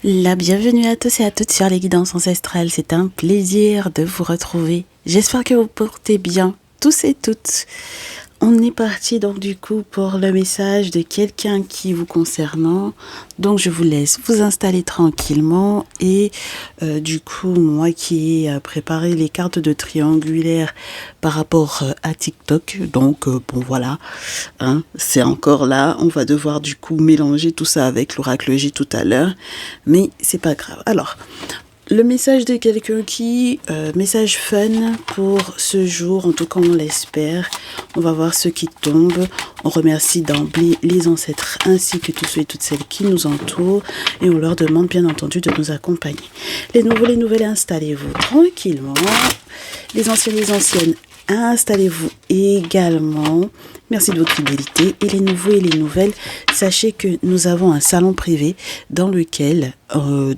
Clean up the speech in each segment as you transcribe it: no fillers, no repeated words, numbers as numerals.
La bienvenue à tous et à toutes sur les guidances ancestrales. C'est un plaisir de vous retrouver. J'espère que vous portez bien, tous et toutes. On est parti donc du coup pour le message de quelqu'un qui vous concernant. Donc je vous laisse vous installer tranquillement et du coup moi qui ai préparé les cartes de triangulaire par rapport à TikTok. Donc bon voilà, hein, c'est encore là. On va devoir du coup mélanger tout ça avec l'oracle J tout à l'heure, mais c'est pas grave. Alors le message de quelqu'un message fun pour ce jour, en tout cas on l'espère. On va voir ce qui tombe. On remercie d'emblée les ancêtres ainsi que tous ceux et toutes celles qui nous entourent. Et on leur demande bien entendu de nous accompagner. Les nouveaux, les nouvelles, installez-vous tranquillement. Les anciens, les anciennes, installez-vous également. Merci de votre fidélité. Et les nouveaux et les nouvelles, sachez que nous avons un salon privé dans lequel,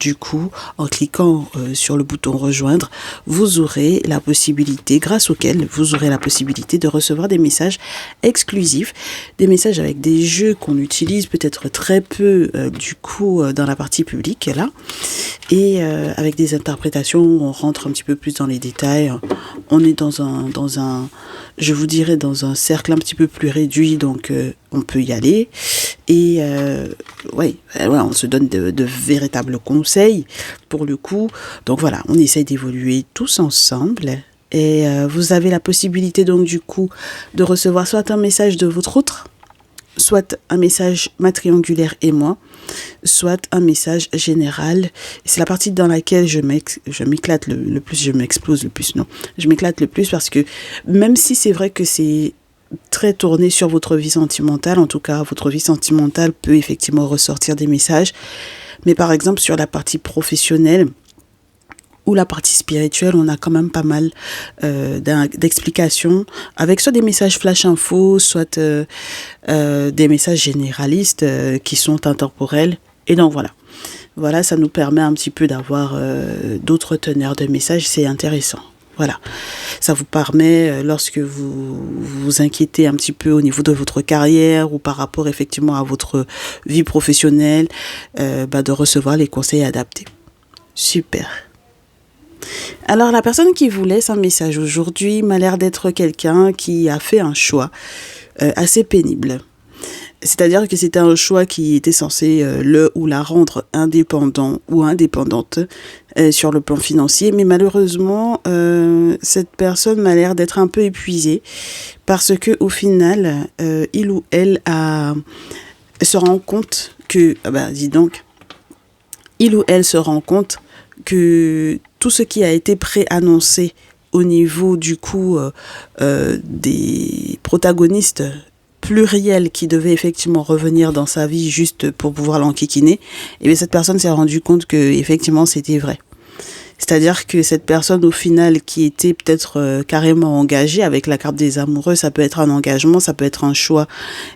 du coup, en cliquant sur le bouton rejoindre, vous aurez la possibilité, grâce auquel vous aurez la possibilité de recevoir des messages exclusifs, des messages avec des jeux qu'on utilise peut-être très peu, du coup, dans la partie publique, là, et avec des interprétations où on rentre un petit peu plus dans les détails. On est dans un je vous dirais dans un cercle un petit peu plus réduit, donc on peut y aller. Et ouais, on se donne de véritables conseils pour le coup. Donc voilà, on essaye d'évoluer tous ensemble. Et vous avez la possibilité donc du coup de recevoir soit un message de votre autre, soit un message ma triangulaire et moi, soit un message général. C'est la partie dans laquelle je m'éclate le plus, je m'explose le plus, non. Je m'éclate le plus parce que même si c'est vrai que c'est très tourné sur votre vie sentimentale, en tout cas votre vie sentimentale peut effectivement ressortir des messages, mais par exemple sur la partie professionnelle ou la partie spirituelle, on a quand même pas mal d'explications avec soit des messages flash info, soit des messages généralistes qui sont intemporels. Et donc voilà, ça nous permet un petit peu d'avoir d'autres teneurs de messages, c'est intéressant. Voilà, ça vous permet, lorsque vous vous inquiétez un petit peu au niveau de votre carrière ou par rapport effectivement à votre vie professionnelle, de recevoir les conseils adaptés. Super. Alors la personne qui vous laisse un message aujourd'hui m'a l'air d'être quelqu'un qui a fait un choix assez pénible. C'est-à-dire que c'était un choix qui était censé le ou la rendre indépendant ou indépendante sur le plan financier. Mais malheureusement, cette personne m'a l'air d'être un peu épuisée parce que au final, il ou elle se rend compte que, dis donc, il ou elle se rend compte que tout ce qui a été préannoncé au niveau du coup des protagonistes pluriels qui devaient effectivement revenir dans sa vie juste pour pouvoir l'enquiquiner, et bien cette personne s'est rendue compte que effectivement c'était vrai. C'est-à-dire que cette personne au final qui était peut-être carrément engagée avec la carte des amoureux, ça peut être un engagement, ça peut être un choix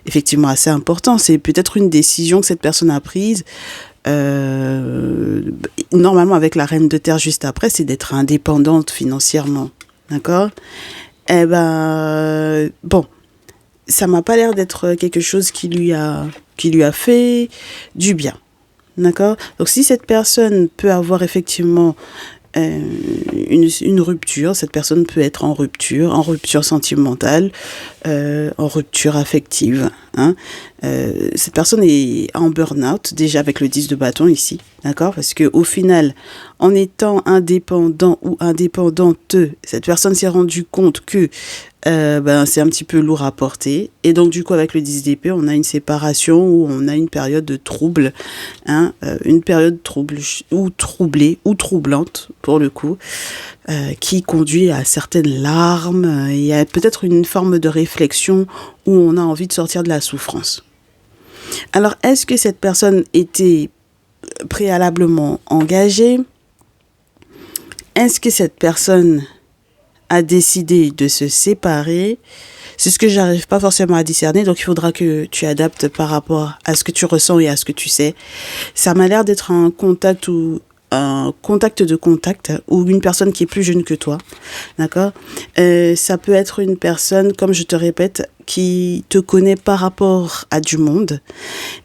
effectivement assez important. C'est peut-être une décision que cette personne a prise. Normalement avec la reine de terre juste après, c'est d'être indépendante financièrement, d'accord? Eh ben bon, ça m'a pas l'air d'être quelque chose qui lui a fait du bien, d'accord? Donc si cette personne peut avoir effectivement une rupture, cette personne peut être en rupture sentimentale, en rupture affective, hein. Cette personne est en burn-out, déjà avec le 10 de bâton ici, d'accord? Parce que au final, en étant indépendant ou indépendante, cette personne s'est rendue compte que c'est un petit peu lourd à porter. Et donc, du coup, avec le 10 d'épée, on a une séparation où on a une période de trouble, hein, une période trouble ou troublée ou troublante, pour le coup, qui conduit à certaines larmes et à peut-être une forme de réflexion où on a envie de sortir de la souffrance. Alors, est-ce que cette personne était préalablement engagée? Est-ce que cette personne a décidé de se séparer? C'est ce que j'arrive pas forcément à discerner, donc il faudra que tu adaptes par rapport à ce que tu ressens et à ce que tu sais. Ça m'a l'air d'être un contact où un contact de contact ou une personne qui est plus jeune que toi, d'accord? Ça peut être une personne, comme je te répète, qui te connaît par rapport à du monde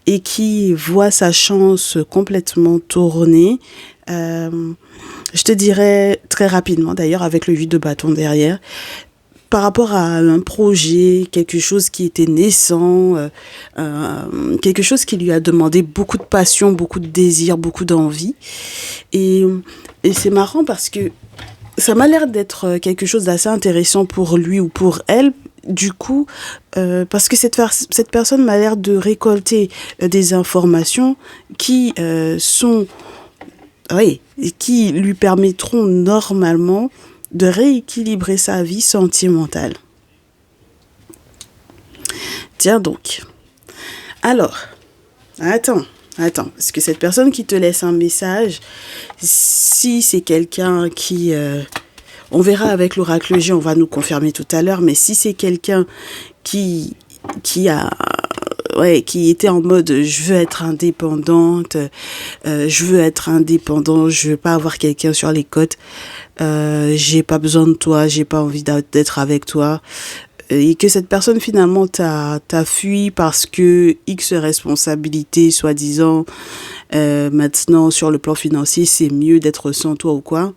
et qui voit sa chance complètement tourner. Je te dirais très rapidement, d'ailleurs, avec le 8 de bâton derrière, par rapport à un projet, quelque chose qui était naissant, quelque chose qui lui a demandé beaucoup de passion, beaucoup de désir, beaucoup d'envie. Et, et c'est marrant parce que ça m'a l'air d'être quelque chose d'assez intéressant pour lui ou pour elle. Du coup, parce que cette personne m'a l'air de récolter des informations qui sont, oui, qui lui permettront normalement de rééquilibrer sa vie sentimentale. Tiens donc. Alors, attends, parce que cette personne qui te laisse un message, si c'est quelqu'un qui... on verra avec l'oracle J, on va nous confirmer tout à l'heure, mais si c'est quelqu'un qui a... Ouais, qui était en mode je veux être indépendante, je veux être indépendant, je veux pas avoir quelqu'un sur les côtes, j'ai pas besoin de toi, j'ai pas envie d'être avec toi, et que cette personne finalement t'a fui parce que X responsabilité, soi-disant, maintenant sur le plan financier c'est mieux d'être sans toi ou quoi.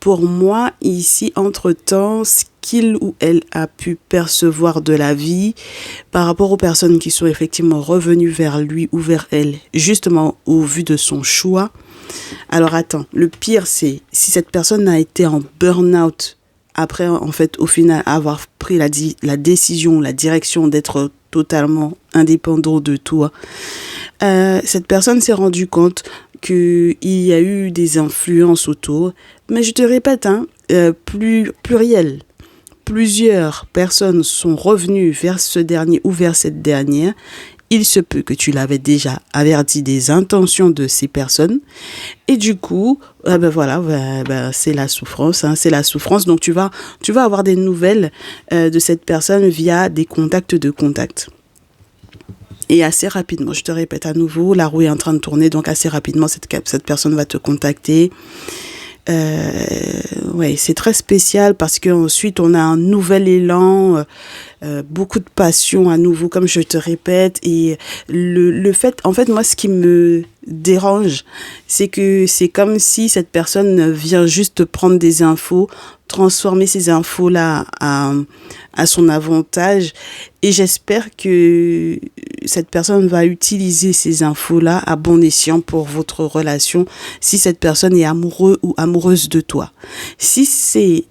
Pour moi, ici, entre-temps, ce qu'il ou elle a pu percevoir de la vie par rapport aux personnes qui sont effectivement revenues vers lui ou vers elle, justement au vu de son choix. Alors attends, le pire c'est si cette personne a été en burn-out après, en fait, au final, avoir pris la décision, la direction d'être totalement indépendant de toi. Cette personne s'est rendue compte qu'il y a eu des influences autour, mais je te répète, pluriel. Plusieurs personnes sont revenues vers ce dernier ou vers cette dernière. Il se peut que tu l'avais déjà averti des intentions de ces personnes. Et du coup, c'est la souffrance. C'est la souffrance. Donc, tu vas avoir des nouvelles de cette personne via des contacts de contact. Et assez rapidement, je te répète à nouveau, la roue est en train de tourner, donc assez rapidement, cette personne va te contacter. Ouais, c'est très spécial parce qu'ensuite, on a un nouvel élan, beaucoup de passion à nouveau, comme je te répète. Et le fait, en fait, moi, ce qui me dérange, c'est que c'est comme si cette personne vient juste prendre des infos, transformer ces infos-là à son avantage. Et j'espère que cette personne va utiliser ces infos-là à bon escient pour votre relation, si cette personne est amoureux ou amoureuse de toi. Si c'est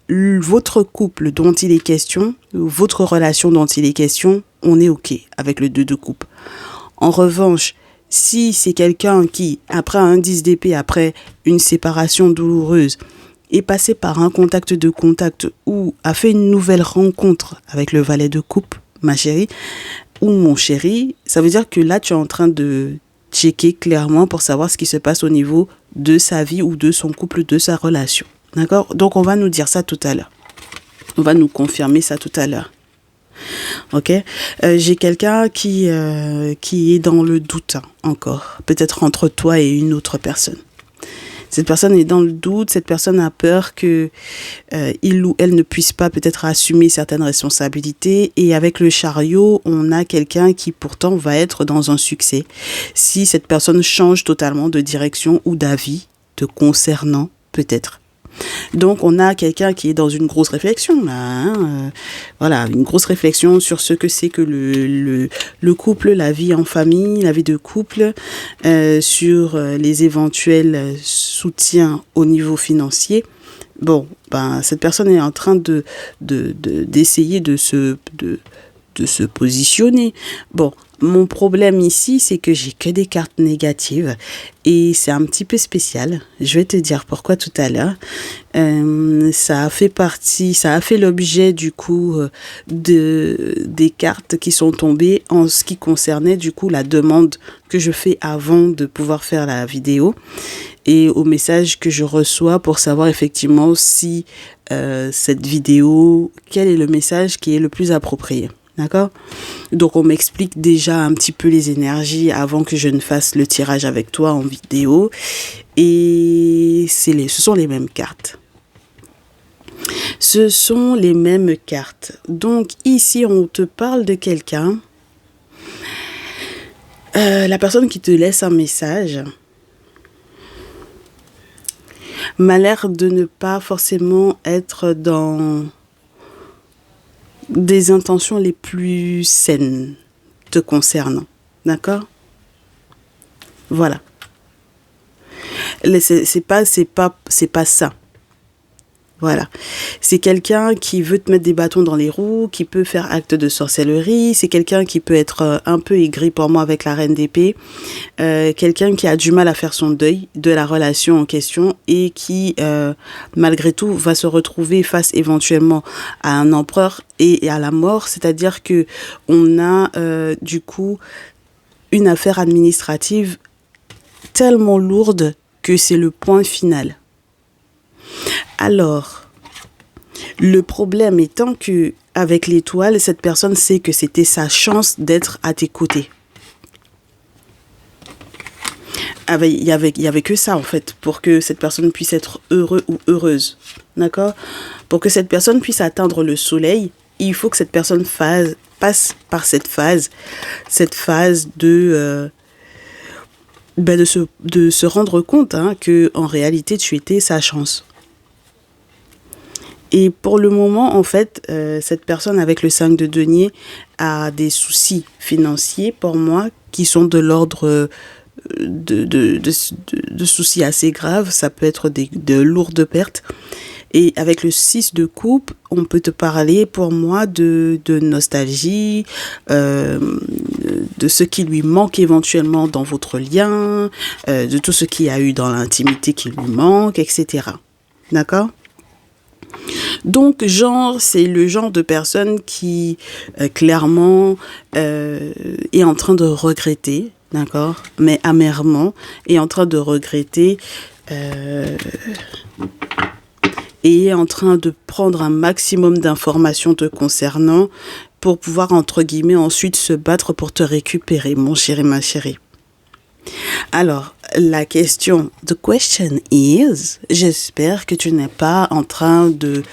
votre couple dont il est question, votre relation dont il est question, on est OK avec le 2 de coupe. En revanche, si c'est quelqu'un qui, après un 10 d'épée, après une séparation douloureuse, est passé par un contact de contact ou a fait une nouvelle rencontre avec le valet de coupe, ma chérie, ou mon chéri, ça veut dire que là, tu es en train de checker clairement pour savoir ce qui se passe au niveau de sa vie ou de son couple, de sa relation. D'accord? Donc, on va nous dire ça tout à l'heure. On va nous confirmer ça tout à l'heure. Ok? J'ai quelqu'un qui est dans le doute encore. Peut-être entre toi et une autre personne. Cette personne est dans le doute, cette personne a peur que il ou elle ne puisse pas peut-être assumer certaines responsabilités. Et avec le chariot, on a quelqu'un qui pourtant va être dans un succès. Si cette personne change totalement de direction ou d'avis te concernant, peut-être. Donc, on a quelqu'un qui est dans une grosse réflexion, là, voilà, une grosse réflexion sur ce que c'est que le couple, la vie en famille, la vie de couple, sur les éventuels soutiens au niveau financier. Bon, cette personne est en train d'essayer de se positionner. Bon, mon problème ici, c'est que j'ai que des cartes négatives et c'est un petit peu spécial. Je vais te dire pourquoi tout à l'heure. Ça a fait l'objet du coup des cartes qui sont tombées en ce qui concernait du coup la demande que je fais avant de pouvoir faire la vidéo et au message que je reçois pour savoir effectivement si cette vidéo, quel est le message qui est le plus approprié. D'accord? Donc, on m'explique déjà un petit peu les énergies avant que je ne fasse le tirage avec toi en vidéo. Et ce sont les mêmes cartes. Ce sont les mêmes cartes. Donc, ici, on te parle de quelqu'un. La personne qui te laisse un message m'a l'air de ne pas forcément être dans des intentions les plus saines te concernant. D'accord? Voilà. C'est pas ça. Voilà. C'est quelqu'un qui veut te mettre des bâtons dans les roues, qui peut faire acte de sorcellerie. C'est quelqu'un qui peut être un peu aigri pour moi avec la reine d'épée. Quelqu'un qui a du mal à faire son deuil de la relation en question et qui, malgré tout, va se retrouver face éventuellement à un empereur et à la mort. C'est-à-dire que on a, du coup, une affaire administrative tellement lourde que c'est le point final. Alors, le problème étant que avec l'étoile, cette personne sait que c'était sa chance d'être à tes côtés. Il y avait que ça en fait pour que cette personne puisse être heureux ou heureuse. D'accord? Pour que cette personne puisse atteindre le soleil, il faut que cette personne passe par cette phase de se rendre compte que en réalité tu étais sa chance. Et pour le moment, en fait, cette personne avec le 5 de denier a des soucis financiers pour moi qui sont de l'ordre de soucis assez graves. Ça peut être de lourdes pertes. Et avec le 6 de coupe, on peut te parler pour moi de nostalgie, de ce qui lui manque éventuellement dans votre lien, de tout ce qu'il y a eu dans l'intimité qui lui manque, etc. D'accord ? Donc, c'est le genre de personne qui, clairement, est en train de regretter, d'accord, mais amèrement, est en train de regretter et est en train de prendre un maximum d'informations te concernant pour pouvoir, entre guillemets, ensuite se battre pour te récupérer, mon chéri, ma chérie. Alors, la question, the question is, j'espère que tu n'es pas en train de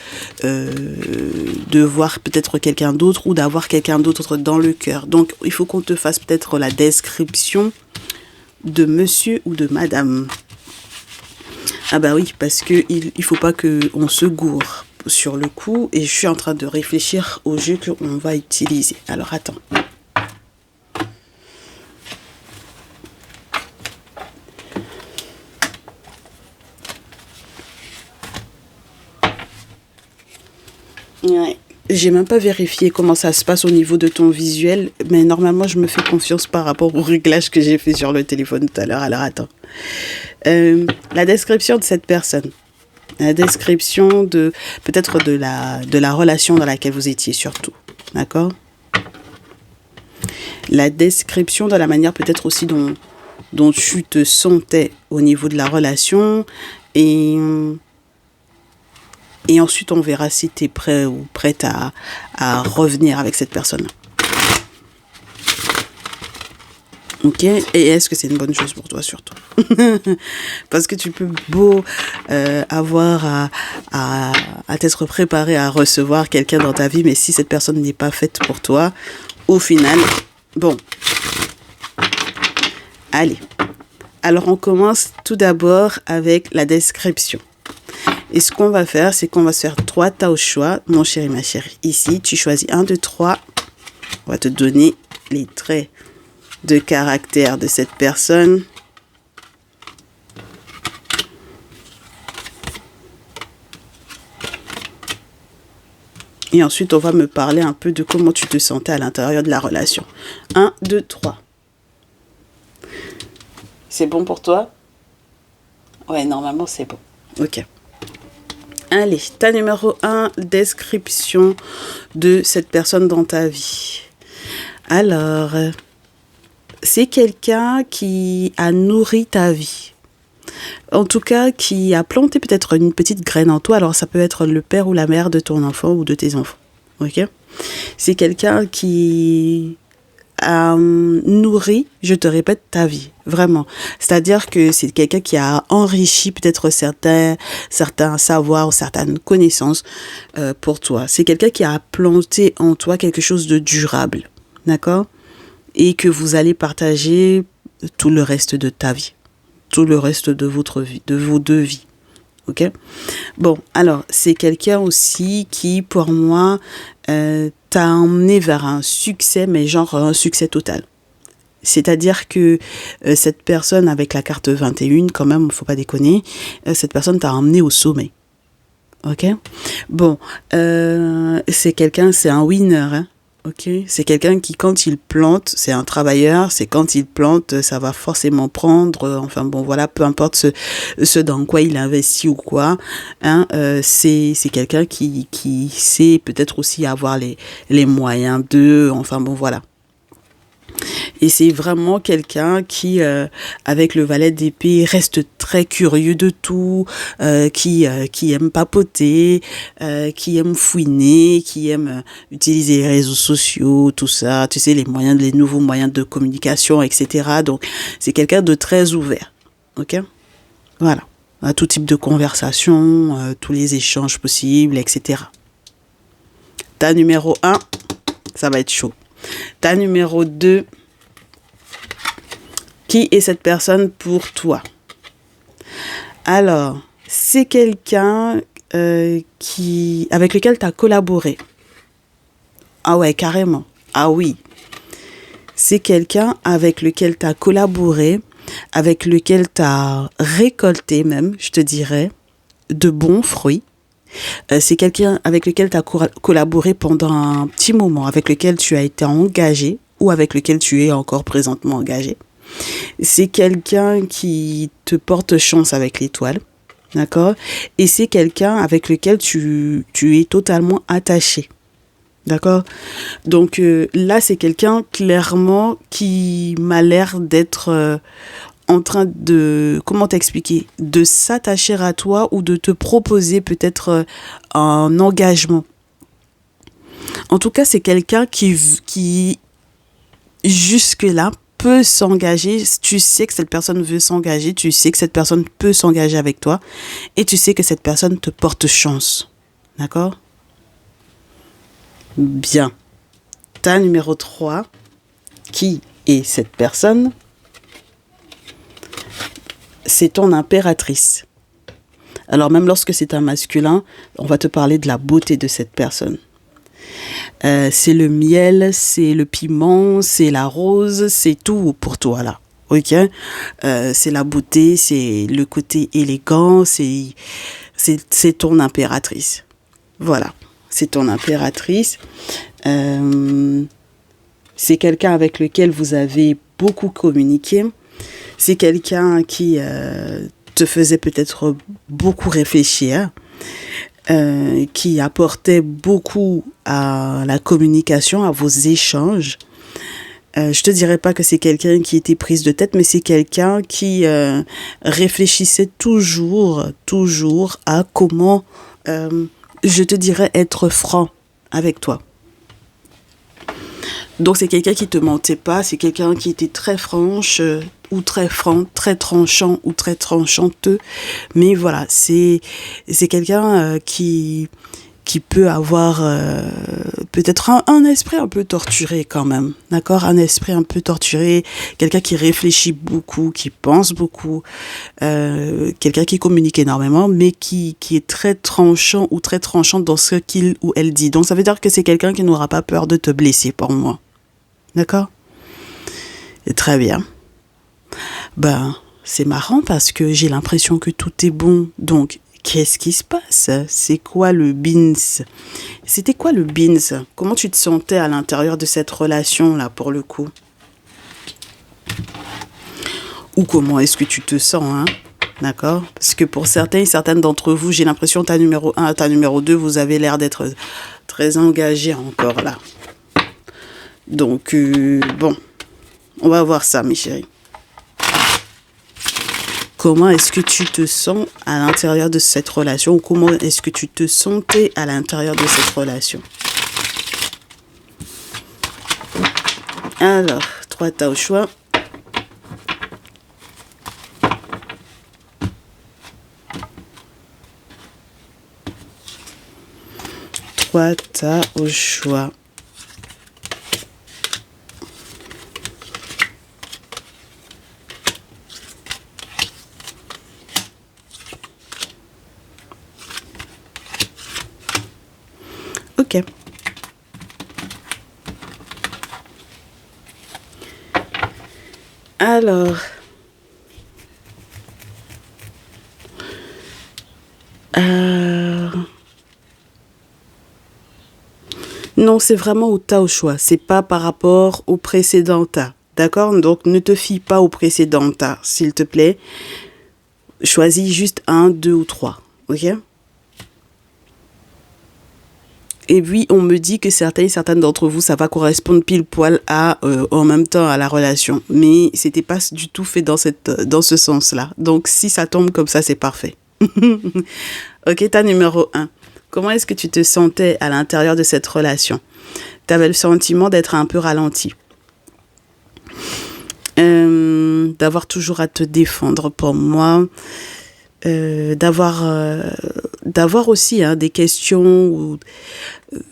voir peut-être quelqu'un d'autre ou d'avoir quelqu'un d'autre dans le cœur. Donc, il faut qu'on te fasse peut-être la description de monsieur ou de madame. Ah bah oui, parce que il faut pas qu'on se gourre sur le coup et je suis en train de réfléchir au jeu qu'on va utiliser. Alors, attends. Ouais. J'ai même pas vérifié comment ça se passe au niveau de ton visuel, mais normalement je me fais confiance par rapport au réglage que j'ai fait sur le téléphone tout à l'heure. Alors attends. La description de cette personne. La description peut-être de la relation dans laquelle vous étiez surtout. D'accord? La description de la manière peut-être aussi dont tu te sentais au niveau de la relation et ensuite, on verra si tu es prêt ou prête à revenir avec cette personne. Ok? Et est-ce que c'est une bonne chose pour toi, surtout? Parce que tu peux avoir à t'être préparé à recevoir quelqu'un dans ta vie, mais si cette personne n'est pas faite pour toi, au final, bon. Allez. Alors, on commence tout d'abord avec la description. Et ce qu'on va faire, c'est qu'on va se faire 3 tas au choix, mon chéri, ma chérie. Ici, tu choisis 1, 2, 3. On va te donner les traits de caractère de cette personne. Et ensuite, on va me parler un peu de comment tu te sentais à l'intérieur de la relation. 1, 2, 3. C'est bon pour toi? Ouais, normalement, c'est bon. Ok. Allez, ta numéro 1, description de cette personne dans ta vie. Alors, c'est quelqu'un qui a nourri ta vie. En tout cas, qui a planté peut-être une petite graine en toi. Alors, ça peut être le père ou la mère de ton enfant ou de tes enfants. ok? C'est quelqu'un qui a nourri, je te répète, ta vie, vraiment. C'est-à-dire que c'est quelqu'un qui a enrichi peut-être certains savoirs, certaines connaissances pour toi. C'est quelqu'un qui a planté en toi quelque chose de durable, d'accord? Et que vous allez partager tout le reste de ta vie, tout le reste de votre vie, de vos deux vies. Ok? Bon, alors, c'est quelqu'un aussi qui, pour moi, t'a emmené vers un succès, mais genre un succès total. C'est-à-dire que cette personne avec la carte 21, quand même, faut pas déconner, cette personne t'a emmené au sommet. Ok? Bon, c'est quelqu'un, c'est un winner, hein? Ok, c'est quelqu'un qui, quand il plante, c'est un travailleur, c'est quand il plante, ça va forcément prendre, enfin bon, voilà, peu importe ce dans quoi il investit ou quoi, hein, c'est quelqu'un qui sait peut-être aussi avoir les moyens de, enfin bon, voilà. Et c'est vraiment quelqu'un qui, avec le valet d'épée, reste très curieux de tout, qui aime papoter, qui aime fouiner, qui aime utiliser les réseaux sociaux, tout ça, tu sais, les nouveaux moyens de communication, etc. Donc, c'est quelqu'un de très ouvert, ok? Voilà, à tout type de conversation, tous les échanges possibles, etc. Ta numéro 1, ça va être chaud. Ta numéro 2, qui est cette personne pour toi? Alors, c'est quelqu'un avec lequel tu as collaboré. Ah ouais, carrément. Ah oui. C'est quelqu'un avec lequel tu as collaboré, avec lequel tu as récolté même, je te dirais, de bons fruits. C'est quelqu'un avec lequel tu as collaboré pendant un petit moment, avec lequel tu as été engagé ou avec lequel tu es encore présentement engagé. C'est quelqu'un qui te porte chance avec l'étoile, d'accord? Et c'est quelqu'un avec lequel tu es totalement attaché, d'accord? Donc là, c'est quelqu'un clairement qui m'a l'air d'être en train de, comment t'expliquer, de s'attacher à toi ou de te proposer peut-être un engagement. En tout cas, c'est quelqu'un qui jusque-là, peut s'engager, tu sais que cette personne veut s'engager, tu sais que cette personne peut s'engager avec toi et tu sais que cette personne te porte chance. D'accord? Bien. Ta numéro 3, qui est cette personne? C'est ton impératrice. Alors même lorsque c'est un masculin, on va te parler de la beauté de cette personne. C'est le miel, c'est le piment, c'est la rose, c'est tout pour toi là. Ok, c'est la beauté, c'est le côté élégant, c'est ton impératrice. Voilà, c'est ton impératrice. C'est quelqu'un avec lequel vous avez beaucoup communiqué. C'est quelqu'un qui te faisait peut-être beaucoup réfléchir. Qui apportait beaucoup à la communication, à vos échanges. Je te dirais pas que c'est quelqu'un qui était prise de tête, mais c'est quelqu'un qui réfléchissait toujours à comment, je te dirais, être franc avec toi. Donc c'est quelqu'un qui te mentait pas, c'est quelqu'un qui était très franche ou très franc, très tranchant ou très tranchanteux. Mais voilà, c'est quelqu'un qui peut avoir peut-être un esprit un peu torturé quand même, d'accord? Un esprit un peu torturé, quelqu'un qui réfléchit beaucoup, qui pense beaucoup, quelqu'un qui communique énormément, mais qui est très tranchant ou très tranchante dans ce qu'il ou elle dit. Donc ça veut dire que c'est quelqu'un qui n'aura pas peur de te blesser pour moi. D'accord? Et très bien. Ben, c'est marrant parce que j'ai l'impression que tout est bon. Donc, qu'est-ce qui se passe? C'est quoi le beans? C'était quoi le beans? Comment tu te sentais à l'intérieur de cette relation-là, pour le coup? Ou comment est-ce que tu te sens, hein? D'accord? Parce que pour certains et certaines d'entre vous, j'ai l'impression ta numéro 1 à ta numéro 2, vous avez l'air d'être très engagés encore là. Donc, bon, on va voir ça, mes chéris. Comment est-ce que tu te sens à l'intérieur de cette relation ou comment est-ce que tu te sentais à l'intérieur de cette relation? Alors, 3 tas au choix. Trois tas au choix. Ok. Alors, non, c'est vraiment au tas au choix. C'est pas par rapport au précédent tas. D'accord? Donc, ne te fie pas au précédent tas, s'il te plaît. Choisis juste 1, 2 ou 3. Ok? Et puis, on me dit que certaines d'entre vous, ça va correspondre pile poil en même temps à la relation. Mais c'était pas du tout fait dans ce sens-là. Donc, si ça tombe comme ça, c'est parfait. Ok, tas numéro 1. Comment est-ce que tu te sentais à l'intérieur de cette relation? Tu avais le sentiment d'être un peu ralenti. D'avoir toujours à te défendre pour moi. D'avoir aussi des questions ou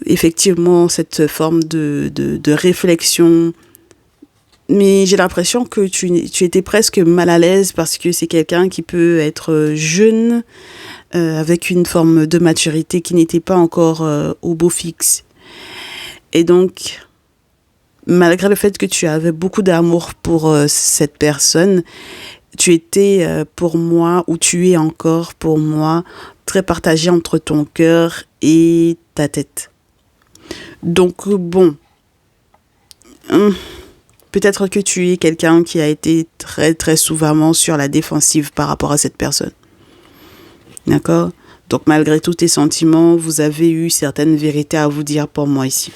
effectivement cette forme de réflexion. Mais j'ai l'impression que tu étais presque mal à l'aise parce que c'est quelqu'un qui peut être jeune, avec une forme de maturité qui n'était pas encore au beau fixe. Et donc, malgré le fait que tu avais beaucoup d'amour pour cette personne, tu étais pour moi, ou tu es encore pour moi, très partagé entre ton cœur et ta tête. Donc bon, peut-être que tu es quelqu'un qui a été très très souvent sur la défensive par rapport à cette personne. D'accord? Donc malgré tous tes sentiments, vous avez eu certaines vérités à vous dire pour moi ici.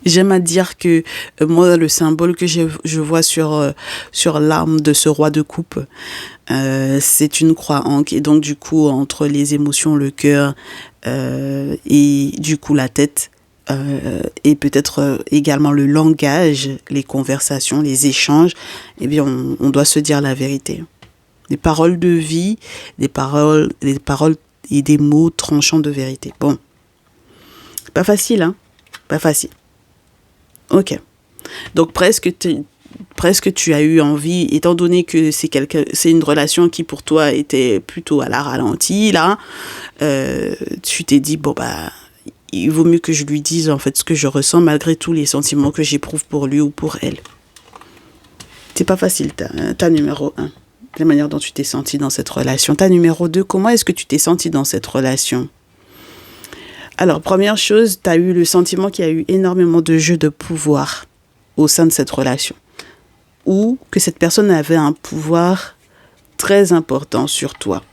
J'aime à dire que moi, le symbole que je vois sur l'arme de ce roi de coupe, c'est une croix. Et donc, du coup, entre les émotions, le cœur et du coup la tête, et peut-être également le langage, les conversations, les échanges, eh bien, on doit se dire la vérité. Des paroles de vie, des paroles et des mots tranchants de vérité. Bon, pas facile, hein? Pas facile. Ok. Donc presque tu as eu envie, étant donné que c'est une relation qui pour toi était plutôt à la ralentie, là, tu t'es dit, bon bah, il vaut mieux que je lui dise en fait ce que je ressens malgré tous les sentiments que j'éprouve pour lui ou pour elle. C'est pas facile, ta numéro 1, la manière dont tu t'es senti dans cette relation. Ta numéro 2, comment est-ce que tu t'es senti dans cette relation? Alors, première chose, tu as eu le sentiment qu'il y a eu énormément de jeux de pouvoir au sein de cette relation. Ou que cette personne avait un pouvoir très important sur toi.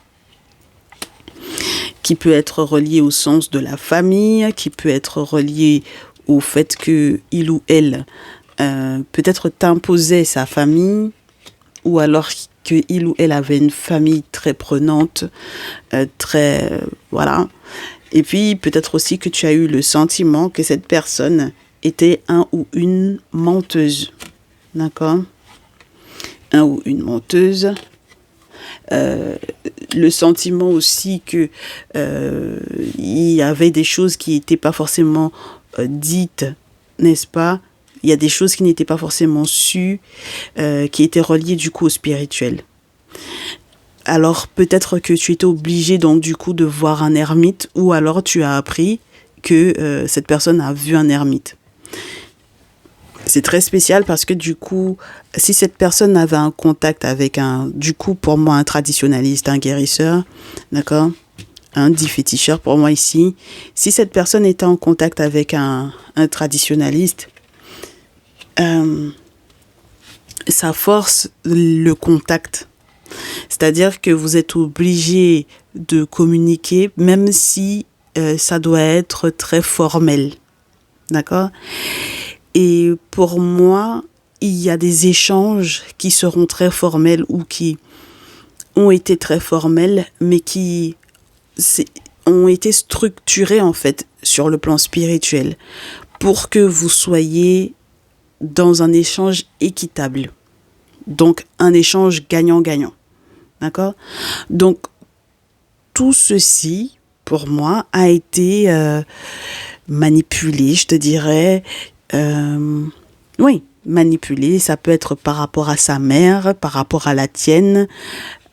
Qui peut être relié au sens de la famille, qui peut être relié au fait qu'il ou elle peut-être t'imposait sa famille, ou alors qu'il ou elle avait une famille très prenante, voilà. Et puis, peut-être aussi que tu as eu le sentiment que cette personne était un ou une menteuse. D'accord? Un ou une menteuse. Le sentiment aussi que il y avait des choses qui n'étaient pas forcément dites, n'est-ce pas? Il y a des choses qui n'étaient pas forcément sues, qui étaient reliées du coup au spirituel. Alors peut-être que tu étais obligé donc du coup de voir un ermite, ou alors tu as appris que cette personne a vu un ermite. C'est très spécial parce que du coup, si cette personne avait un contact avec pour moi un traditionnaliste, un guérisseur, d'accord, un dit féticheur pour moi ici, si cette personne était en contact avec un traditionnaliste, ça force le contact. C'est-à-dire que vous êtes obligé de communiquer, même si ça doit être très formel. D'accord? Et pour moi, il y a des échanges qui seront très formels ou qui ont été très formels, mais qui ont été structurés en fait sur le plan spirituel pour que vous soyez dans un échange équitable. Donc, un échange gagnant-gagnant. D'accord? Donc, tout ceci, pour moi, a été manipulé, je te dirais. Oui, manipulé. Ça peut être par rapport à sa mère, par rapport à la tienne.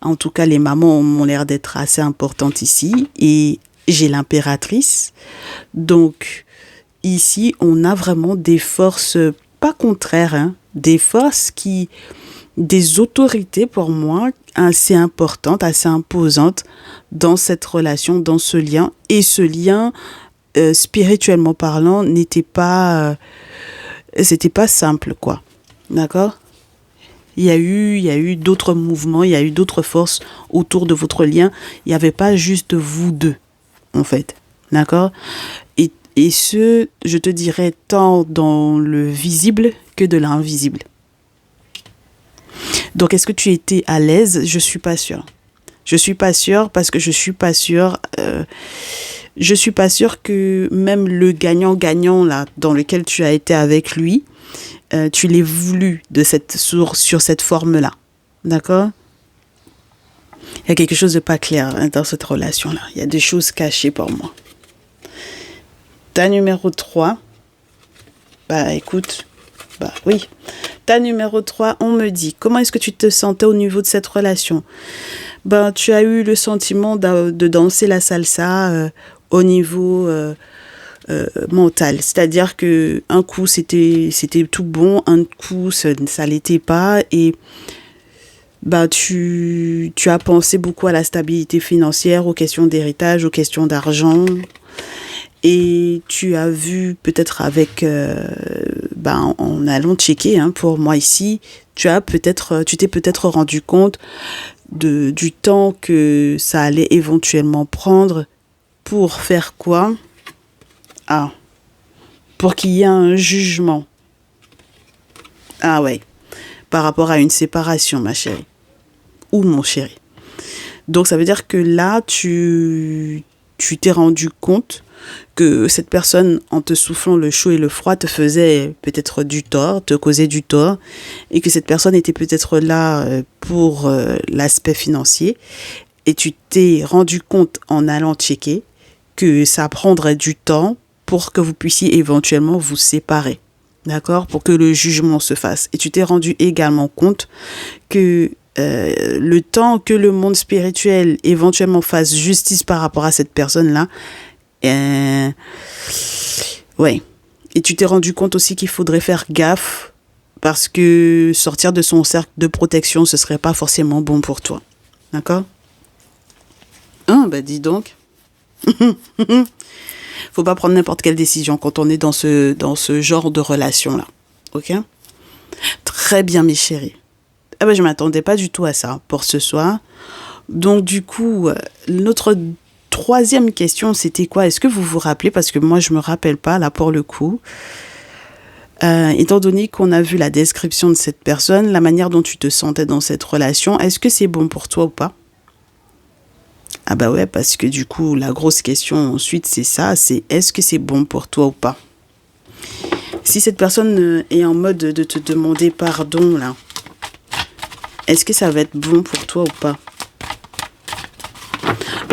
En tout cas, les mamans ont l'air d'être assez importantes ici. Et j'ai l'impératrice. Donc, ici, on a vraiment des forces, pas contraires, hein, des forces des autorités pour moi, assez importantes, assez imposantes dans cette relation, dans ce lien. Et ce lien, spirituellement parlant, c'était pas simple, quoi. D'accord? Il y a eu d'autres mouvements, il y a eu d'autres forces autour de votre lien. Il n'y avait pas juste vous deux, en fait. D'accord? Et ce, je te dirais, tant dans le visible que de l'invisible. Donc, est-ce que tu étais à l'aise? Je suis pas sûre. Je suis pas sûre parce que je suis pas sûre que même le gagnant-gagnant là, dans lequel tu as été avec lui, tu l'aies voulu sur cette forme-là. D'accord? Il y a quelque chose de pas clair, hein, dans cette relation-là. Il y a des choses cachées pour moi. Ta numéro 3, écoute, oui. Ta numéro 3, on me dit, comment est-ce que tu te sentais au niveau de cette relation? Tu as eu le sentiment de danser la salsa au niveau mental. C'est-à-dire que un coup, c'était tout bon, un coup, ça l'était pas. Et tu as pensé beaucoup à la stabilité financière, aux questions d'héritage, aux questions d'argent. Et tu as vu peut-être avec, en allant checker, hein, pour moi ici, tu t'es peut-être rendu compte du temps que ça allait éventuellement prendre pour faire quoi? Pour qu'il y ait un jugement. Ah ouais, par rapport à une séparation, ma chérie. Ou mon chéri. Donc ça veut dire que là, tu t'es rendu compte que cette personne, en te soufflant le chaud et le froid, te faisait peut-être du tort, te causait du tort, et que cette personne était peut-être là pour l'aspect financier, et tu t'es rendu compte en allant checker que ça prendrait du temps pour que vous puissiez éventuellement vous séparer, d'accord, pour que le jugement se fasse. Et tu t'es rendu également compte que le temps que le monde spirituel éventuellement fasse justice par rapport à cette personne-là, ouais. Et tu t'es rendu compte aussi qu'il faudrait faire gaffe parce que sortir de son cercle de protection, ce serait pas forcément bon pour toi. D'accord? Dis donc. Faut pas prendre n'importe quelle décision quand on est dans ce genre de relation-là. Ok? Très bien, mes chéris. Je m'attendais pas du tout à ça pour ce soir. Donc, du coup, notre troisième question, c'était quoi? Est-ce que vous vous rappelez? Parce que moi, je me rappelle pas, là, pour le coup. Étant donné qu'on a vu la description de cette personne, la manière dont tu te sentais dans cette relation, est-ce que c'est bon pour toi ou pas? Ouais, parce que du coup, la grosse question ensuite, c'est ça, c'est est-ce que c'est bon pour toi ou pas? Si cette personne est en mode de te demander pardon, là, est-ce que ça va être bon pour toi ou pas?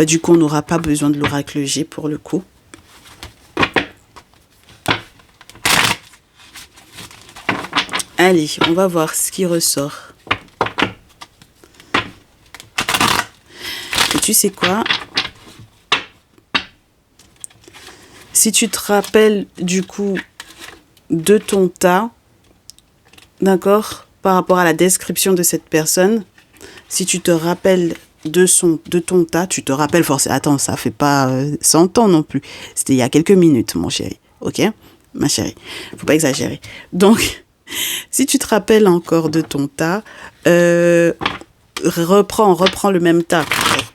Du coup, on n'aura pas besoin de l'oracle G pour le coup. Allez, on va voir ce qui ressort. Et tu sais quoi? Si tu te rappelles du coup de ton tas, d'accord, par rapport à la description de cette personne, si tu te rappelles de ton tas, tu te rappelles forcément, attends, ça fait pas 100 ans non plus, c'était il y a quelques minutes, mon chéri, ok, ma chérie, faut pas exagérer. Donc, si tu te rappelles encore de ton tas, reprends le même tas.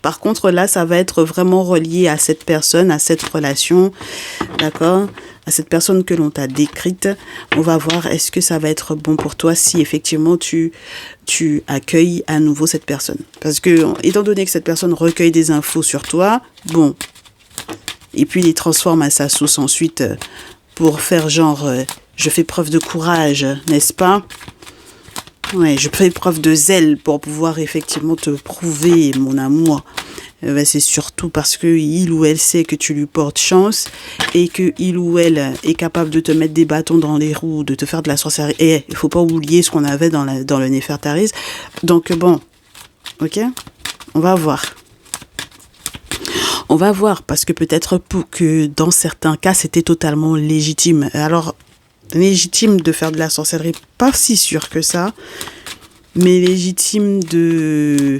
Par contre, là, ça va être vraiment relié à cette personne, à cette relation, d'accord, à cette personne que l'on t'a décrite. On va voir est-ce que ça va être bon pour toi si effectivement tu accueilles à nouveau cette personne. Parce que, étant donné que cette personne recueille des infos sur toi, et puis les transforme à sa sauce ensuite pour faire genre Je fais preuve de courage, n'est-ce pas? Ouais, je fais preuve de zèle pour pouvoir effectivement te prouver mon amour. C'est surtout parce que il ou elle sait que tu lui portes chance et que il ou elle est capable de te mettre des bâtons dans les roues, de te faire de la sorcellerie. Et il faut pas oublier ce qu'on avait dans le Néfertaris. Donc bon, ok, on va voir. On va voir parce que peut-être que dans certains cas c'était totalement légitime. Alors légitime de faire de la sorcellerie, pas si sûr que ça, mais légitime de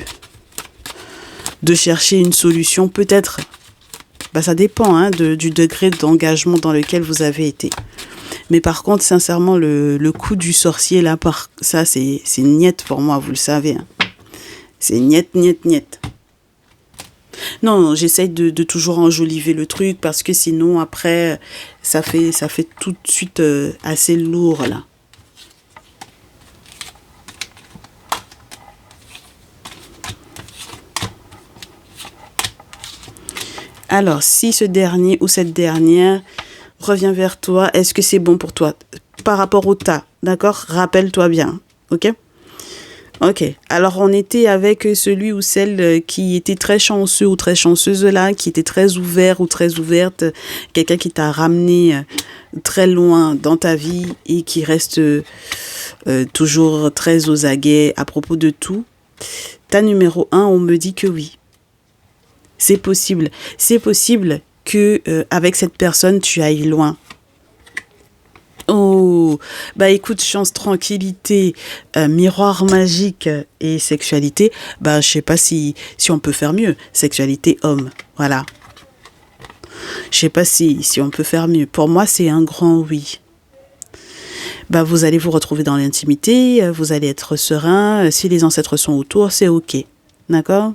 chercher une solution, peut-être. Ça dépend hein, du degré d'engagement dans lequel vous avez été. Mais par contre, sincèrement, le coup du sorcier, là, ça, c'est niette pour moi, vous le savez. Hein. C'est niette, niette, niette. Non, j'essaye de toujours enjoliver le truc parce que sinon, après, ça fait tout de suite assez lourd, là. Alors, si ce dernier ou cette dernière revient vers toi, est-ce que c'est bon pour toi? Par rapport au tas, d'accord? Rappelle-toi bien, ok? Ok, alors on était avec celui ou celle qui était très chanceux ou très chanceuse là, qui était très ouvert ou très ouverte, quelqu'un qui t'a ramené très loin dans ta vie et qui reste toujours très aux aguets à propos de tout. Ta numéro 1, on me dit que oui. C'est possible que avec cette personne, tu ailles loin. Oh, écoute, chance, tranquillité, miroir magique et sexualité, je sais pas si on peut faire mieux. Sexualité homme, voilà. Je sais pas si on peut faire mieux. Pour moi, c'est un grand oui. Vous allez vous retrouver dans l'intimité, vous allez être serein. Si les ancêtres sont autour, c'est ok. D'accord?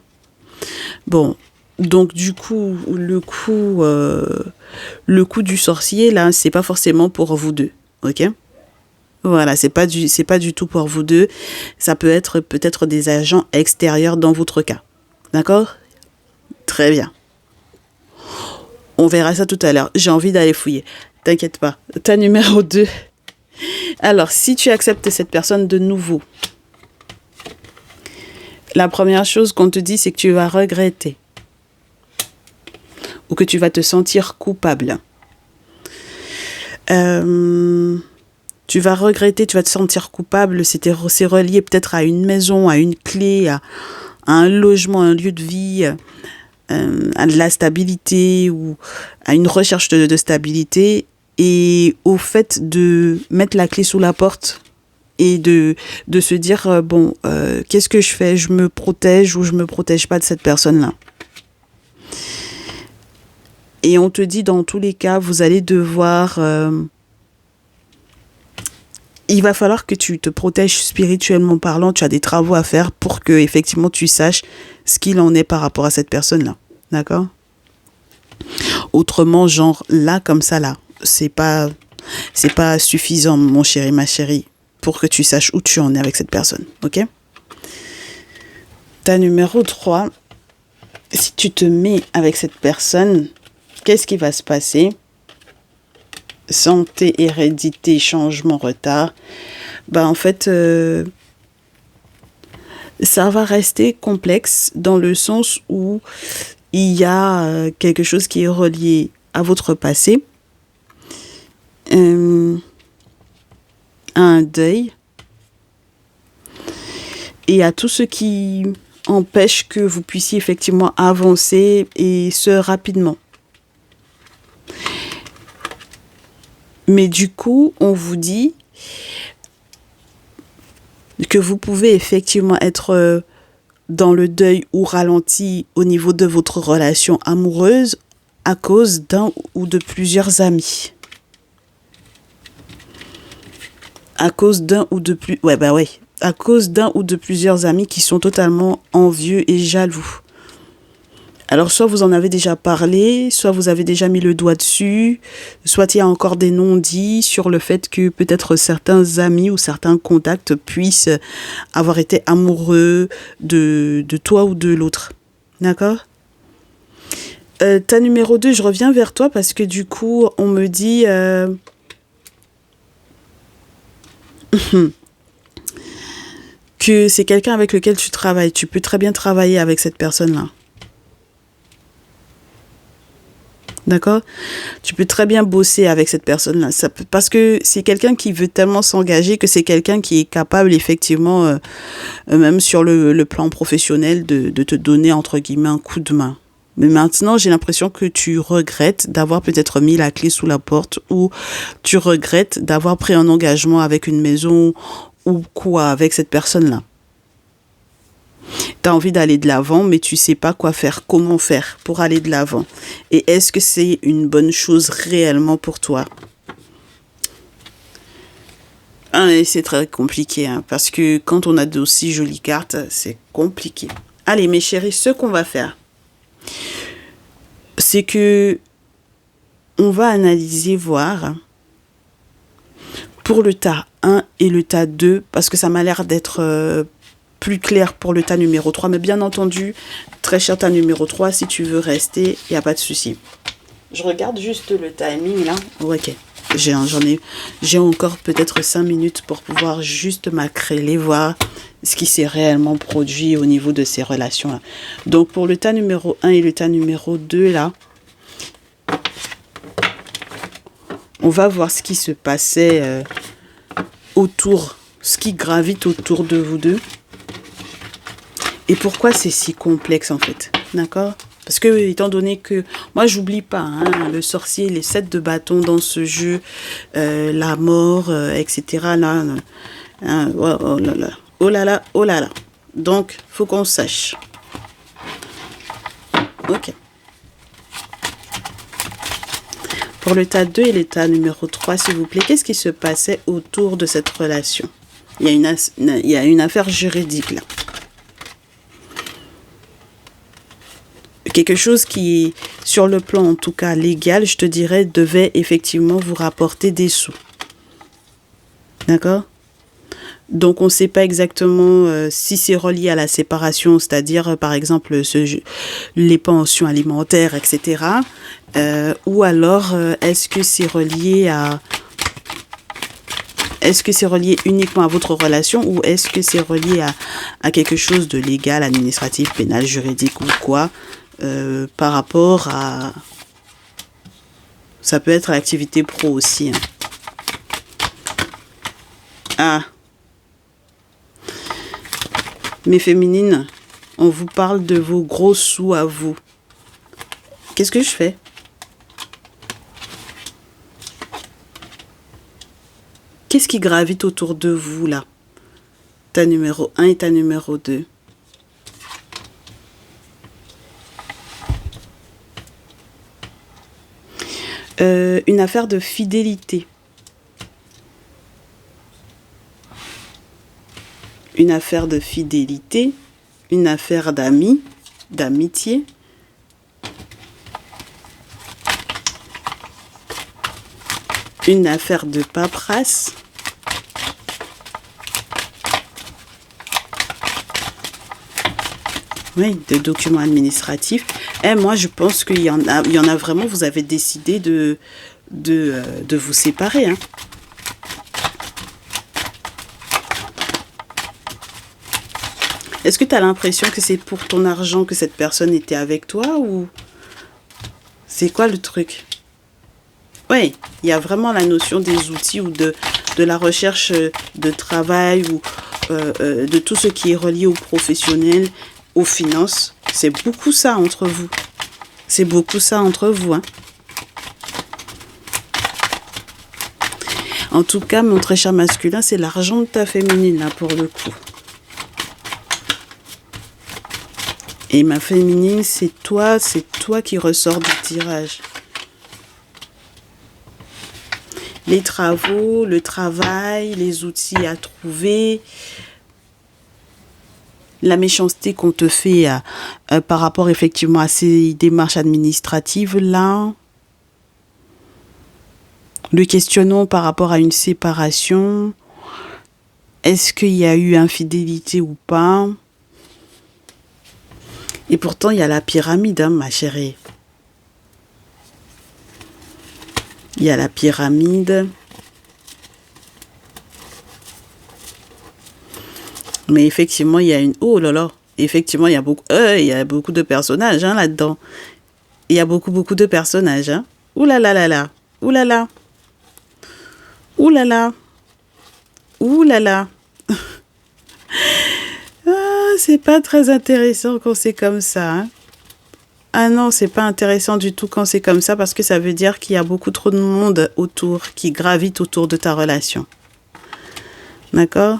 Bon, donc du coup, le coup du sorcier, là, c'est pas forcément pour vous deux. Ok? Voilà, c'est pas du tout pour vous deux. Ça peut être peut-être des agents extérieurs dans votre cas. D'accord? Très bien. On verra ça tout à l'heure. J'ai envie d'aller fouiller. T'inquiète pas. Ta numéro 2. Alors, si tu acceptes cette personne de nouveau, la première chose qu'on te dit, c'est que tu vas regretter. Ou que tu vas te sentir coupable. Tu vas regretter, tu vas te sentir coupable. C'est relié peut-être à une maison, à une clé, à un logement, un lieu de vie, à de la stabilité ou à une recherche de stabilité et au fait de mettre la clé sous la porte et de se dire qu'est-ce que je fais? Je me protège ou je me protège pas de cette personne-là? Et on te dit dans tous les cas, vous allez devoir... il va falloir que tu te protèges spirituellement parlant. Tu as des travaux à faire pour que effectivement tu saches ce qu'il en est par rapport à cette personne-là. D'accord? Autrement, genre là, comme ça, là, c'est pas suffisant, mon chéri, ma chérie, pour que tu saches où tu en es avec cette personne. Ok? Ta numéro 3, si tu te mets avec cette personne, qu'est-ce qui va se passer? Santé, hérédité, changement, retard. En fait, ça va rester complexe dans le sens où il y a quelque chose qui est relié à votre passé, à un deuil et à tout ce qui empêche que vous puissiez effectivement avancer et ce rapidement. Mais du coup, on vous dit que vous pouvez effectivement être dans le deuil ou ralenti au niveau de votre relation amoureuse à cause d'un ou de plusieurs amis. À cause d'un ou de à cause d'un ou de plusieurs amis qui sont totalement envieux et jaloux. Alors, soit vous en avez déjà parlé, soit vous avez déjà mis le doigt dessus, soit il y a encore des non-dits sur le fait que peut-être certains amis ou certains contacts puissent avoir été amoureux de toi ou de l'autre. D'accord? Ta numéro 2, je reviens vers toi parce que du coup, on me dit que c'est quelqu'un avec lequel tu travailles. Tu peux très bien travailler avec cette personne-là. D'accord? Tu peux très bien bosser avec cette personne-là. Parce que c'est quelqu'un qui veut tellement s'engager que c'est quelqu'un qui est capable, effectivement, même sur le plan professionnel, de te donner, entre guillemets, un coup de main. Mais maintenant, j'ai l'impression que tu regrettes d'avoir peut-être mis la clé sous la porte ou tu regrettes d'avoir pris un engagement avec une maison ou quoi avec cette personne-là. Tu as envie d'aller de l'avant, mais tu sais pas quoi faire, comment faire pour aller de l'avant. Et est-ce que c'est une bonne chose réellement pour toi? Et c'est très compliqué, hein, parce que quand on a d'aussi jolies cartes, c'est compliqué. Allez, mes chéris, ce qu'on va faire, c'est que on va analyser, voir pour le tas 1 et le tas 2, parce que ça m'a l'air d'être plus clair pour le tas numéro 3. Mais bien entendu, très cher tas numéro 3, si tu veux rester, il n'y a pas de souci. Je regarde juste le timing là. Ok, j'ai encore peut-être 5 minutes pour pouvoir juste m'accréler, voir ce qui s'est réellement produit au niveau de ces relations-là. Donc pour le tas numéro 1 et le tas numéro 2 là, on va voir ce qui se passait autour, ce qui gravite autour de vous deux. Et pourquoi c'est si complexe en fait, d'accord? Parce que étant donné que, moi j'oublie pas, hein, le sorcier, les 7 de bâton dans ce jeu, la mort, etc. Là, hein, oh, oh là là, oh là là, oh là là. Donc, faut qu'on sache. Ok. Pour le tas 2 et le tas numéro 3, s'il vous plaît, qu'est-ce qui se passait autour de cette relation? Il y a une affaire juridique là. Quelque chose qui, sur le plan en tout cas légal, je te dirais, devait effectivement vous rapporter des sous. D'accord? Donc on ne sait pas exactement si c'est relié à la séparation, c'est-à-dire par exemple les pensions alimentaires, etc. Ou alors est-ce que c'est relié à... Est-ce que c'est relié uniquement à votre relation ou est-ce que c'est relié à quelque chose de légal, administratif, pénal, juridique ou quoi par rapport à... Ça peut être l'activité pro aussi. Hein. Ah. Mes féminines, on vous parle de vos gros sous à vous. Qu'est-ce que je fais? Qu'est-ce qui gravite autour de vous là? Ta numéro 1 et ta numéro 2. Une affaire de fidélité. Une affaire de fidélité. Une affaire d'amis, d'amitié. Une affaire de paperasse. Oui, de documents administratifs. Et moi, je pense qu'il y en a vraiment, vous avez décidé de vous séparer. Hein. Est-ce que tu as l'impression que c'est pour ton argent que cette personne était avec toi ou c'est quoi le truc? Oui, il y a vraiment la notion des outils ou de la recherche de travail ou de tout ce qui est relié aux professionnels, aux finances. C'est beaucoup ça entre vous. C'est beaucoup ça entre vous. Hein. En tout cas, mon très cher masculin, c'est l'argent de ta féminine, là, pour le coup. Et ma féminine, c'est toi qui ressors du tirage. Les travaux, le travail, les outils à trouver, la méchanceté qu'on te fait par rapport effectivement à ces démarches administratives là, le questionnement par rapport à une séparation, est-ce qu'il y a eu infidélité ou pas? Et pourtant il y a la pyramide, hein, ma chérie. Il y a la pyramide. Mais effectivement, il y a une... Oh là là. Effectivement, il y a beaucoup de personnages hein, là-dedans. Il y a beaucoup de personnages. Hein. Ouh là là là là. Ouh là là. Ouh là là. Ouh là là. Ah, c'est pas très intéressant quand c'est comme ça. Hein. Ah non, c'est pas intéressant du tout quand c'est comme ça parce que ça veut dire qu'il y a beaucoup trop de monde autour qui gravite autour de ta relation. D'accord?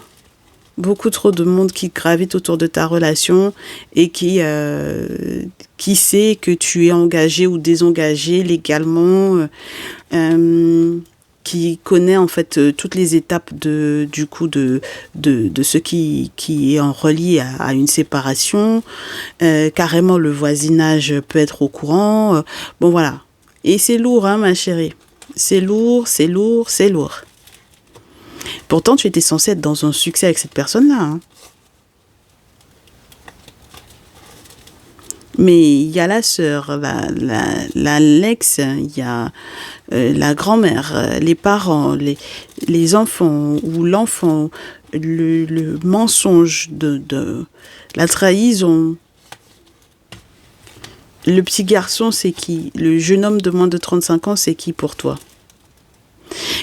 Beaucoup trop de monde qui gravite autour de ta relation et qui sait que tu es engagé ou désengagé légalement, qui connaît en fait toutes les étapes de ce qui est en relié à une séparation. Carrément, le voisinage peut être au courant. Bon, voilà. Et c'est lourd, hein, ma chérie. C'est lourd, c'est lourd, c'est lourd. Pourtant, tu étais censée être dans un succès avec cette personne-là. Hein. Mais il y a la sœur, l'ex, il y a la grand-mère, les parents, les enfants ou l'enfant, le mensonge de la trahison. Le petit garçon, c'est qui? Le jeune homme de moins de 35 ans, c'est qui pour toi?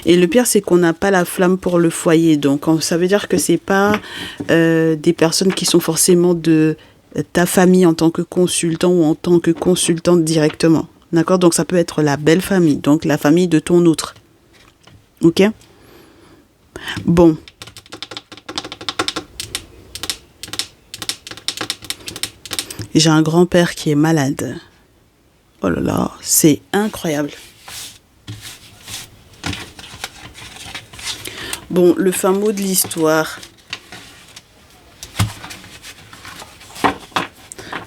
Et le pire, c'est qu'on n'a pas la flamme pour le foyer. Donc, ça veut dire que c'est pas des personnes qui sont forcément de ta famille en tant que consultant ou en tant que consultante directement. D'accord? Donc, ça peut être la belle famille. Donc, la famille de ton autre. Ok? Bon. J'ai un grand-père qui est malade. Oh là là, c'est incroyable. Bon, le fin mot de l'histoire.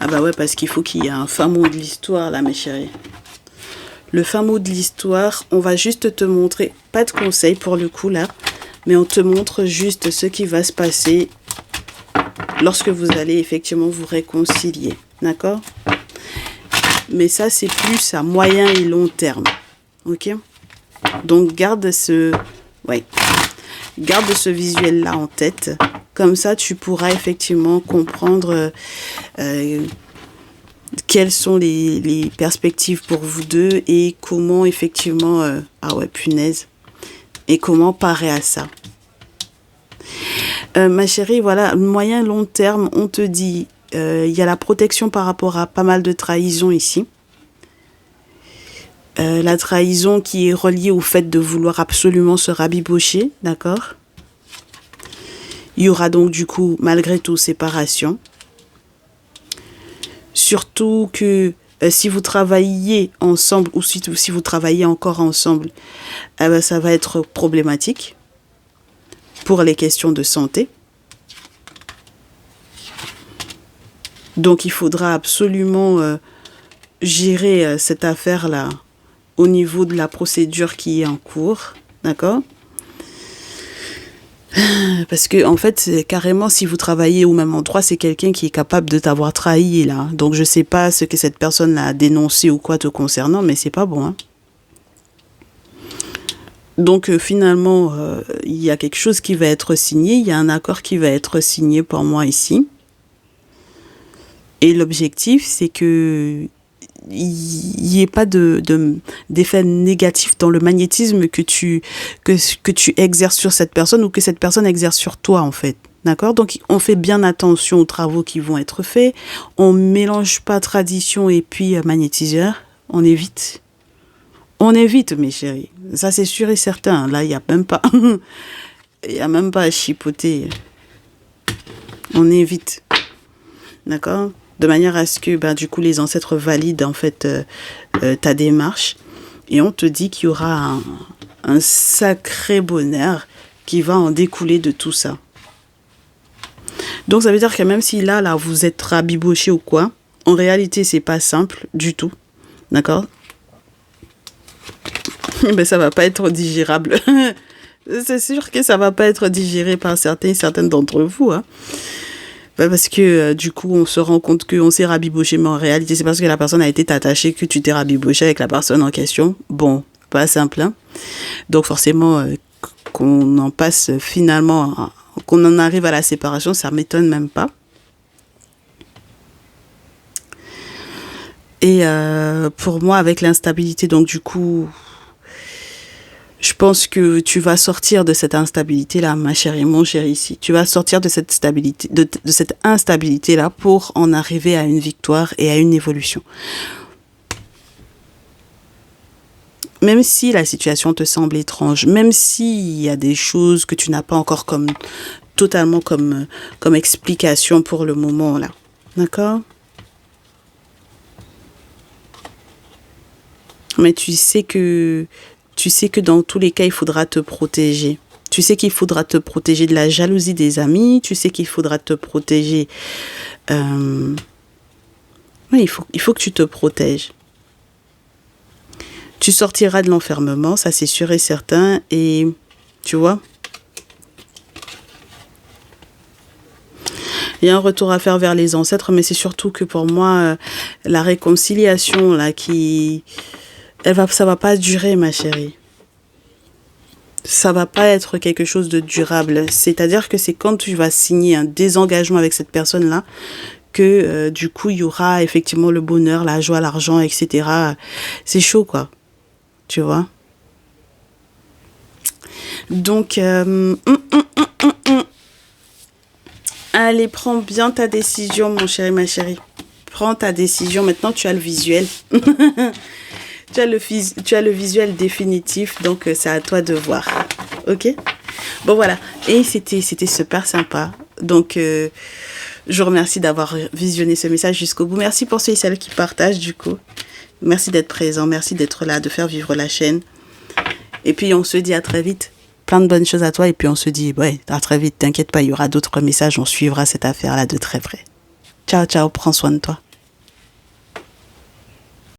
Ah bah ouais, parce qu'il faut qu'il y ait un fin mot de l'histoire, là, mes chéris. Le fin mot de l'histoire, on va juste te montrer, pas de conseils pour le coup, là, mais on te montre juste ce qui va se passer lorsque vous allez effectivement vous réconcilier. D'accord? Mais ça, c'est plus à moyen et long terme. Ok? Donc, garde ce visuel-là en tête. Comme ça, tu pourras effectivement comprendre quelles sont les perspectives pour vous deux et comment effectivement... ah ouais, punaise. Et comment parer à ça. Ma chérie, voilà, moyen long terme, on te dit, il y a la protection par rapport à pas mal de trahisons ici. La trahison qui est reliée au fait de vouloir absolument se rabibocher, d'accord? Il y aura donc du coup, malgré tout, séparation. Surtout que si vous travaillez ensemble ou si vous travaillez encore ensemble, ça va être problématique pour les questions de santé. Donc il faudra absolument gérer cette affaire-là au niveau de la procédure qui est en cours, d'accord? Parce que en fait, c'est carrément, si vous travaillez au même endroit, c'est quelqu'un qui est capable de t'avoir trahi, là. Donc je sais pas ce que cette personne a dénoncé ou quoi te concernant, mais c'est pas bon, hein. Donc finalement, il y a quelque chose qui va être signé, il y a un accord qui va être signé pour moi ici. Et l'objectif, c'est que il n'y ait pas d'effet négatif dans le magnétisme que tu exerces sur cette personne ou que cette personne exerce sur toi, en fait. D'accord? Donc, on fait bien attention aux travaux qui vont être faits. On ne mélange pas tradition et puis magnétiseur. On évite. On évite, mes chéris. Ça, c'est sûr et certain. Là, il n'y a même pas... Il n'y a même pas à chipoter. On évite. D'accord? De manière à ce que, du coup, les ancêtres valident, en fait, ta démarche. Et on te dit qu'il y aura un sacré bonheur qui va en découler de tout ça. Donc, ça veut dire que même si là, vous êtes rabiboché ou quoi, en réalité, c'est pas simple du tout. D'accord? Ben, ça va pas être digérable. C'est sûr que ça va pas être digéré par certaines d'entre vous, hein. Parce que du coup, on se rend compte qu'on s'est rabiboché, mais en réalité, c'est parce que la personne a été attachée que tu t'es rabiboché avec la personne en question. Bon, pas simple, hein. Donc forcément, qu'on en passe finalement qu'on en arrive à la séparation, ça m'étonne même pas. Et pour moi, avec l'instabilité, donc du coup, je pense que tu vas sortir de cette instabilité-là, ma chérie, mon chéri, ici. Tu vas sortir de cette stabilité, de cette instabilité-là pour en arriver à une victoire et à une évolution. Même si la situation te semble étrange, même s'il y a des choses que tu n'as pas encore totalement comme explication pour le moment, là. D'accord? Mais tu sais que dans tous les cas, il faudra te protéger. Tu sais qu'il faudra te protéger de la jalousie des amis. Tu sais qu'il faudra te protéger. Oui, il faut que tu te protèges. Tu sortiras de l'enfermement, ça c'est sûr et certain. Et tu vois, il y a un retour à faire vers les ancêtres, mais c'est surtout que pour moi, la réconciliation, là, ça va pas durer, ma chérie. Ça va pas être quelque chose de durable. C'est-à-dire que c'est quand tu vas signer un désengagement avec cette personne-là que du coup, il y aura effectivement le bonheur, la joie, l'argent, etc. C'est chaud, quoi. Tu vois? Donc, allez, prends bien ta décision, mon chéri, ma chérie. Prends ta décision. Maintenant, tu as le visuel. Tu as le visuel définitif, donc c'est à toi de voir. Ok? Bon, voilà. Et c'était super sympa. Donc, je vous remercie d'avoir visionné ce message jusqu'au bout. Merci pour ceux et celles qui partagent, du coup. Merci d'être présent. Merci d'être là, de faire vivre la chaîne. Et puis, on se dit à très vite. Plein de bonnes choses à toi. Et puis, on se dit, ouais, à très vite. T'inquiète pas, il y aura d'autres messages. On suivra cette affaire-là de très près. Ciao, ciao. Prends soin de toi.